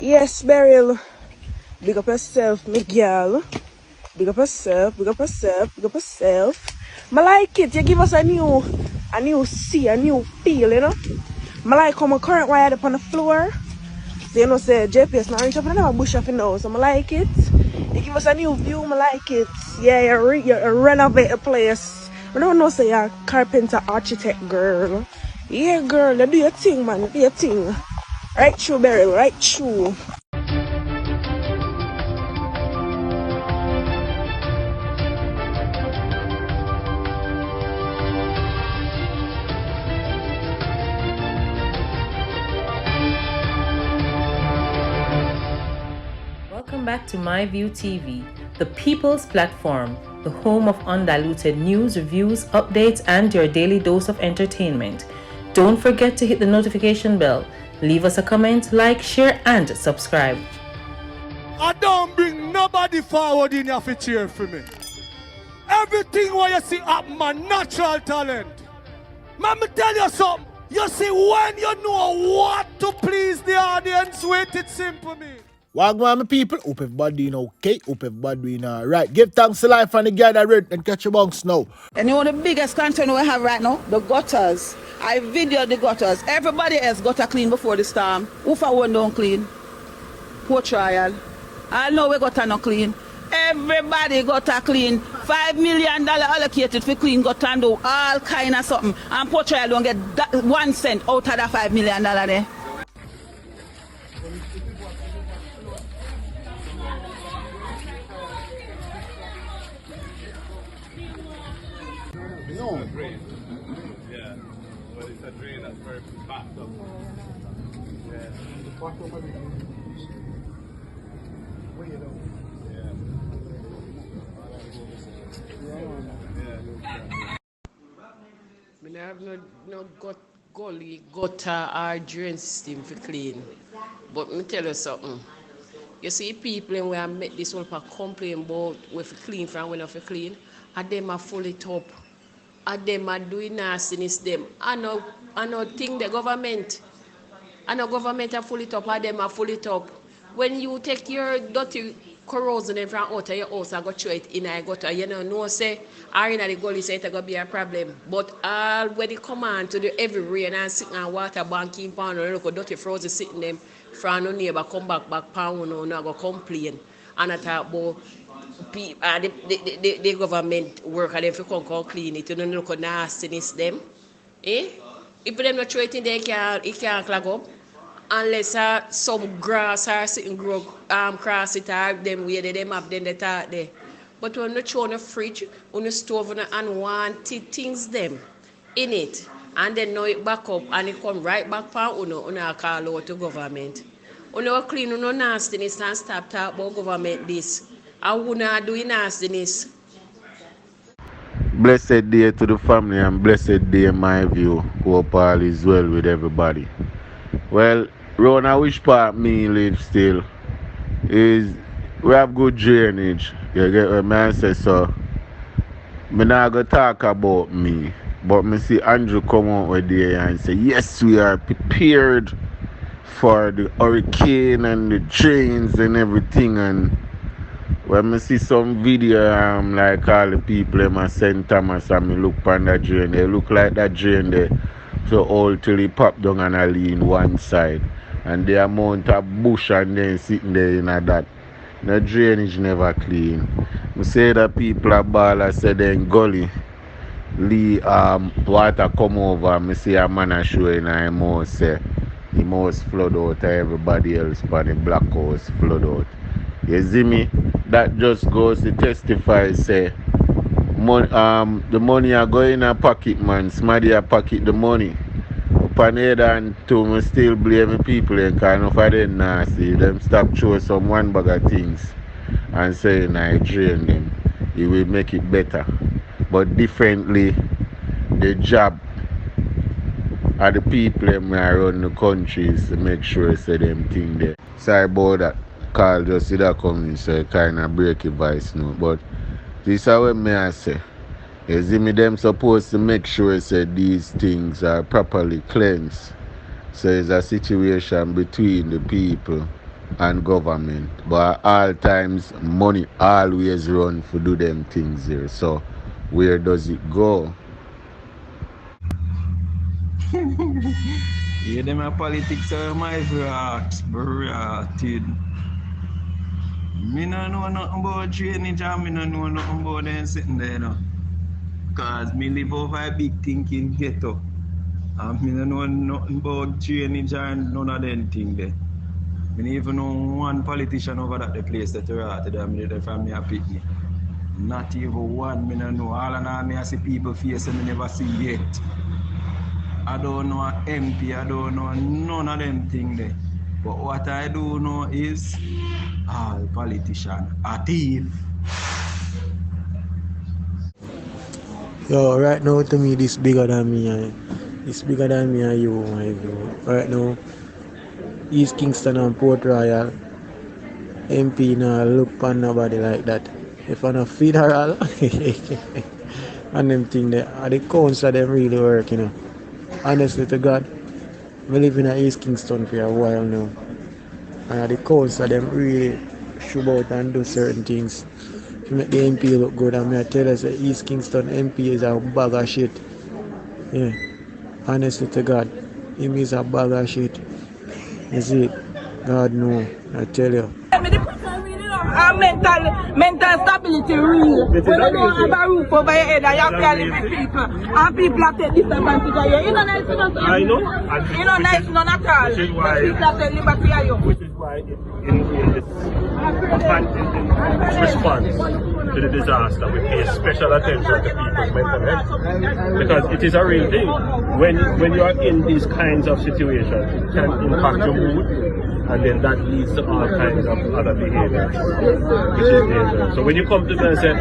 Yes, Beryl. Big up yourself, my girl. Big up yourself, big up yourself, big up yourself. I like it. You give us a new a new feel, you know. I like how my current wired up on the floor. So you know, say JPS not reach up and never bush off in now. So I like it. You give us a new view, I like it. Yeah, you renovate the place. I don't know, say you're a carpenter architect girl. Yeah, girl, you do your thing, man. You do your thing. Right through, Beryl, right through. Welcome back to MyView TV, the people's platform, the home of undiluted news, reviews, updates, and your daily dose of entertainment. Don't forget to hit the notification bell, leave us a comment, like, share, and subscribe. I don't bring nobody forward in your cheer for me. Everything what you see up my natural talent. Let me tell you something. You see, when you know what to please the audience with, it's simple me. Wagwan, my people, hope everybody doing okay, hope everybody doing alright. Give thanks to life and the guy that read and catch your bunks now. And you know the biggest concern we have right now? The gutters. I videoed the gutters. Everybody else gutter clean before the storm. Who for one don't clean? Poor trial. I know we gutter not clean. Everybody gutter clean. $5 million allocated for clean gutter and do all kind of something. And poor trial don't get 1 cent out of that $5 million there. Yeah, but it's a drain that's very backed up. Yeah. I have no gully, gutter or drain system for clean. But let me tell you something. You see people when I make this whole complain about we for clean from when we clean, and them are full it up. And them are doing nastiness them. I know think the government. I know government are full it up, and them are full it up. When you take your dirty corrosion from out of your house and go throw it in a gutter, you know say, or in the gully say it's going to be a problem. But all when it come on to the heavy rain and sitting on water banking pound and look at dirty frozen sitting them from no neighbor come back pound no go complain. And I talk about the government work and if you come clean it, you don't look at nastiness them. If them not throw it in there, it can't clog up. Unless some grass or sitting grow cross it or them way they them up then they talk there. But when you throw on the fridge, on the stove and unwanted things them in it, and then now it back up and it come right back on uno call out to government. Uno clean uno nastiness and stop talk about government this. And uno doing nastiness. Blessed day to the family and blessed day my view. Hope all is well with everybody. Well, Rona, which part me live still is we have good drainage. You get what I say, so me not gonna talk about me, but me see Andrew come out with there and say yes, we are prepared for the hurricane and the drains and everything. And when I see some video like all the people in St. Thomas and me look on that drain, they look like that drain there so all till it pop down and I lean one side. And the amount of bush and then sitting there in that. The drainage never clean. I say that people are ball, I say then gully water come over. I see a man a show in a house say he must flood out everybody else but the black house flood out. You see me? That just goes to testify say the money are going in a pocket, man. Somebody a pocket the money. Upon the other hand, too, me still blame people and kind of them nasty. Them stop showing some one bag of things and saying I drain them. It will make it better. But differently, the job of the people them around the countries to make sure say them thing there. Sorry about that. Carl just see that coming, so kind of break your voice now. But this is what I say. You see me, them supposed to make sure say these things are properly cleansed. So it's a situation between the people and government. But at all times, money always run to do them things here. So where does it go? Yeah, them a politics are my rocks, brotted. Me no know nothing about drainage and me no know nothing about them sitting there, you know. Cause me live over a big thinking ghetto. And me no know nothing about drainage and none of them things there. Me don't even know one politician over at the place that you're at there. Me there from me a picnic. Not even one, me no know. All in all, me I see people face and me never see yet. I don't know a MP, I don't know none of them things there. But what I do know is all politicians are thief. Yo, right now to me this bigger than me. It's bigger than me and you, my bro. Right now, East Kingston and Port Royal, MP now look on nobody like that. If I'm a federal and them thing there, the council them really work, you know. Honestly to God, we live in East Kingston for a while now. And the council them really shoot out and do certain things to make the MP look good. And I tell us that East Kingston MP is a bag of shit. Yeah. Honestly to God, him is a bag of shit. You see it? God no, I tell you. Mental stability real. When you don't have a roof over your head, you have to live with people. And people have to take disadvantage of you. You know nice enough. I know. You know nice enough at all. Which is why, people have to liberty of you. which is why in this response to the disaster, we pay special attention to people's mental health. Because it is a real thing. When you are in these kinds of situations, it can impact your mood. And then that leads to all kinds of other behaviors, which is dangerous. So when you come to me and say,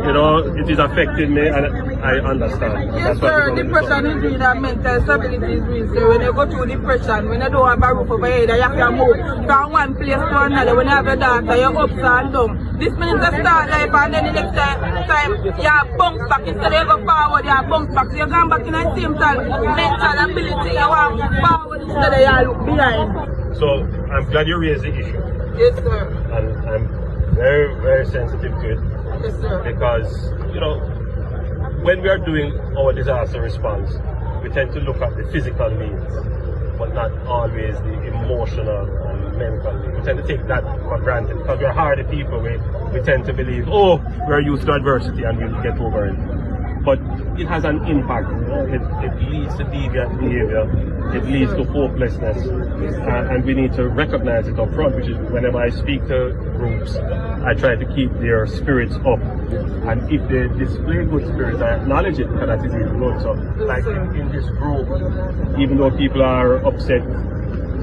you know, it is affecting me, and I understand. Yes, sir, depression is real and mental stability is real. So when you go through depression, when you don't have a roof over your head, you have to move from one place to another. When you have a daughter, you're ups and down. This means to start life, and then the next time you have bounce back. Instead of you go forward, you have bounce back. So you're going back in the same time, mental ability, you want to move forward instead of you look behind. So I'm glad you raised the issue. Yes, sir. And I'm very, very sensitive to it. Yes, sir. Because, you know, when we are doing our disaster response, we tend to look at the physical needs, but not always the emotional and mental needs. We tend to take that for granted. Because we're hardy people, we tend to believe, oh, we're used to adversity and we'll get over it. But it has an impact. It leads to deviant behavior. It leads to hopelessness. And we need to recognize it up front, which is whenever I speak to groups, I try to keep their spirits up. And if they display good spirits, I acknowledge it because that is really good. So, like in this group, even though people are upset,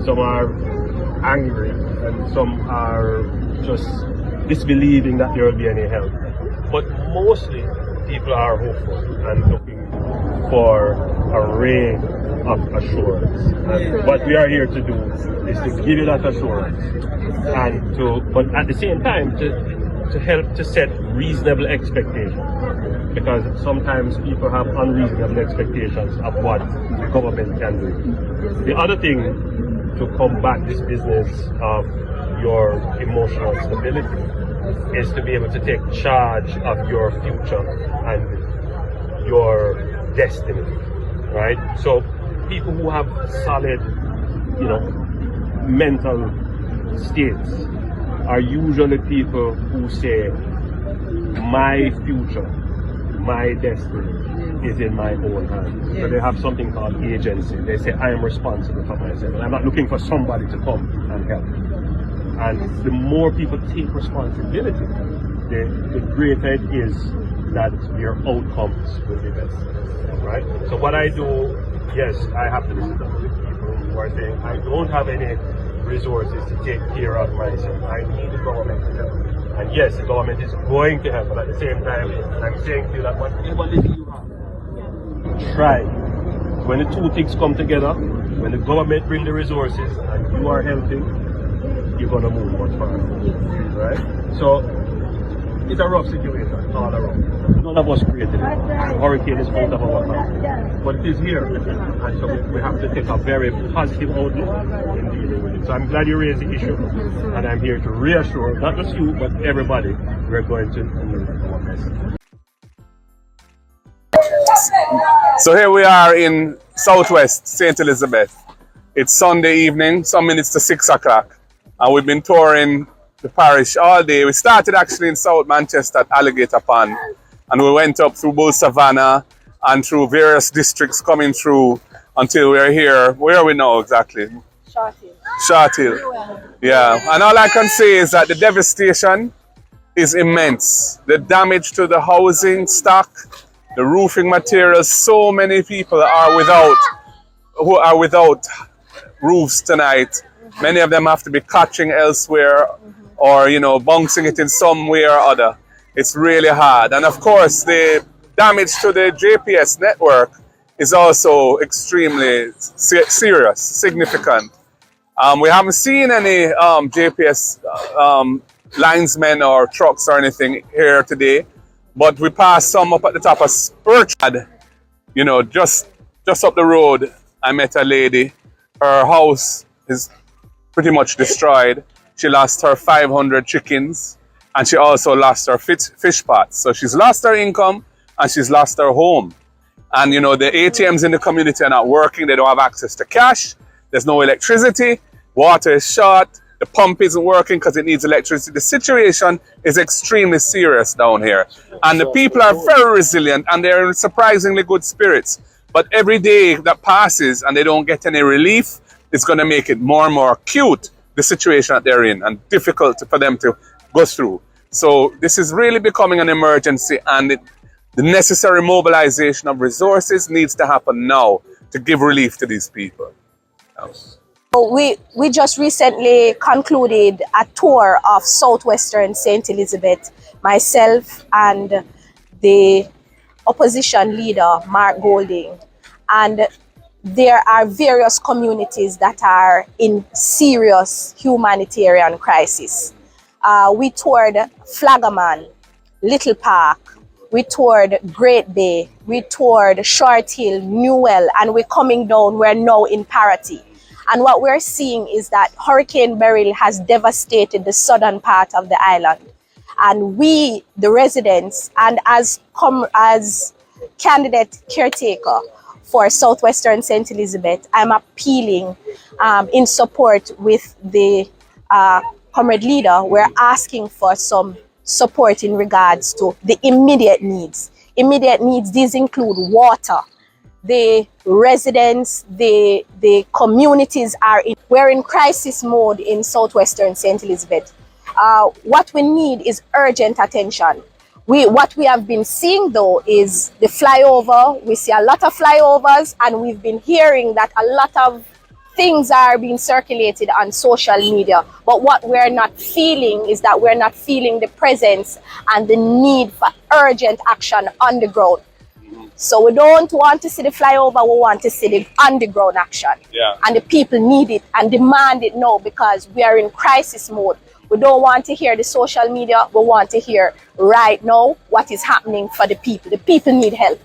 some are angry, and some are just disbelieving that there will be any help. But mostly, people are hopeful and looking for a ray of assurance. And what we are here to do is to give you that assurance, and but at the same time to help to set reasonable expectations. Because sometimes people have unreasonable expectations of what the government can do. The other thing to combat this business of your emotional stability is to be able to take charge of your future and your destiny, right? So people who have solid, mental states are usually people who say, my future, my destiny is in my own hands. Yes. So they have something called agency. They say, I am responsible for myself. And I'm not looking for somebody to come and help. And the more people take responsibility, the greater it is that your outcomes will be best, right? So what I do, yes, I have to listen to people who are saying, I don't have any resources to take care of myself. I need the government to help. And yes, the government is going to help, but at the same time, I'm saying to you that whatever little you have, try. When the two things come together, when the government brings the resources and you are helping, you're going to move much faster, right? So it's a rough situation all around. None of us created it. Hurricane is out of our hands. But it is here. And so we have to take a very positive outlook in dealing with it. So I'm glad you raised the issue. And I'm here to reassure, not just you, but everybody, we're going to do our best. So here we are in Southwest St. Elizabeth. It's Sunday evening, some minutes to 6 o'clock. And we've been touring the parish all day. We started actually in South Manchester at Alligator Pond. And we went up through Bull Savannah and through various districts coming through until we're here. Where are we now exactly? Short Hill. Yeah. And all I can say is that the devastation is immense. The damage to the housing stock, the roofing materials, so many people are without roofs tonight. Many of them have to be catching elsewhere or, you know, bouncing it in some way or other. It's really hard. And of course, the damage to the JPS network is also extremely serious, significant. We haven't seen any JPS linesmen or trucks or anything here today. But we passed some up at the top of Birchad, you know, just up the road. I met a lady. Her house is pretty much destroyed. She lost her 500 chickens and she also lost her fish pots. So she's lost her income and she's lost her home. And, you know, the ATMs in the community are not working. They don't have access to cash. There's no electricity. Water is short. The pump isn't working because it needs electricity. The situation is extremely serious down here. And the people are very resilient and they're in surprisingly good spirits. But every day that passes and they don't get any relief, it's going to make it more and more acute, the situation that they're in, and difficult for them to go through. So this is really becoming an emergency, and the necessary mobilization of resources needs to happen now to give relief to these people. We just recently concluded a tour of Southwestern St. Elizabeth, myself and the opposition leader, Mark Golding. And there are various communities that are in serious humanitarian crisis. We toured Flagaman, Little Park, we toured Great Bay, we toured Short Hill, Newell, and we're coming down, we're now in Parity. And what we're seeing is that Hurricane Beryl has devastated the southern part of the island. And we, the residents, and as candidate caretaker for Southwestern St. Elizabeth, I'm appealing in support with the comrade leader. We're asking for some support in regards to the immediate needs. Immediate needs, these include water. The residents, the communities we're in crisis mode in Southwestern St. Elizabeth. What we need is urgent attention. What we have been seeing though is the flyover. We see a lot of flyovers, and we've been hearing that a lot of things are being circulated on social media. But what we're not feeling is that we're not feeling the presence and the need for urgent action on the ground. So we don't want to see the flyover, we want to see the underground action. Yeah. And the people need it and demand it now because we are in crisis mode. We don't want to hear the social media, we want to hear right now what is happening for the people. The people need help.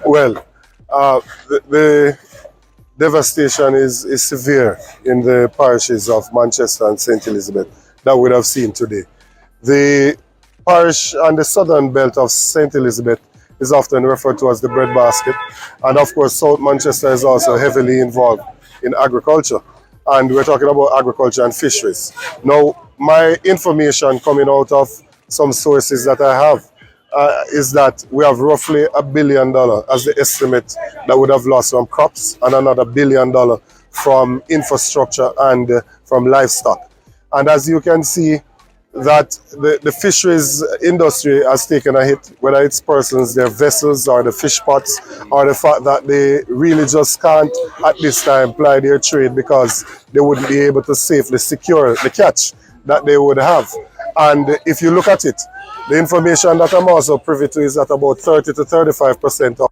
Well, the devastation is severe in the parishes of Manchester and St. Elizabeth that we have seen today. The parish and the southern belt of St. Elizabeth is often referred to as the breadbasket, and of course South Manchester is also heavily involved in agriculture, and we're talking about agriculture and fisheries. Now, my information coming out of some sources that I have is that we have roughly $1 billion as the estimate that would have lost from crops, and another $1 billion from infrastructure and from livestock. And as you can see, that the fisheries industry has taken a hit, whether it's persons, their vessels, or the fish pots, or the fact that they really just can't at this time ply their trade because they wouldn't be able to safely secure the catch that they would have. And if you look at it, the information that I'm also privy to is that about 30 to 35% of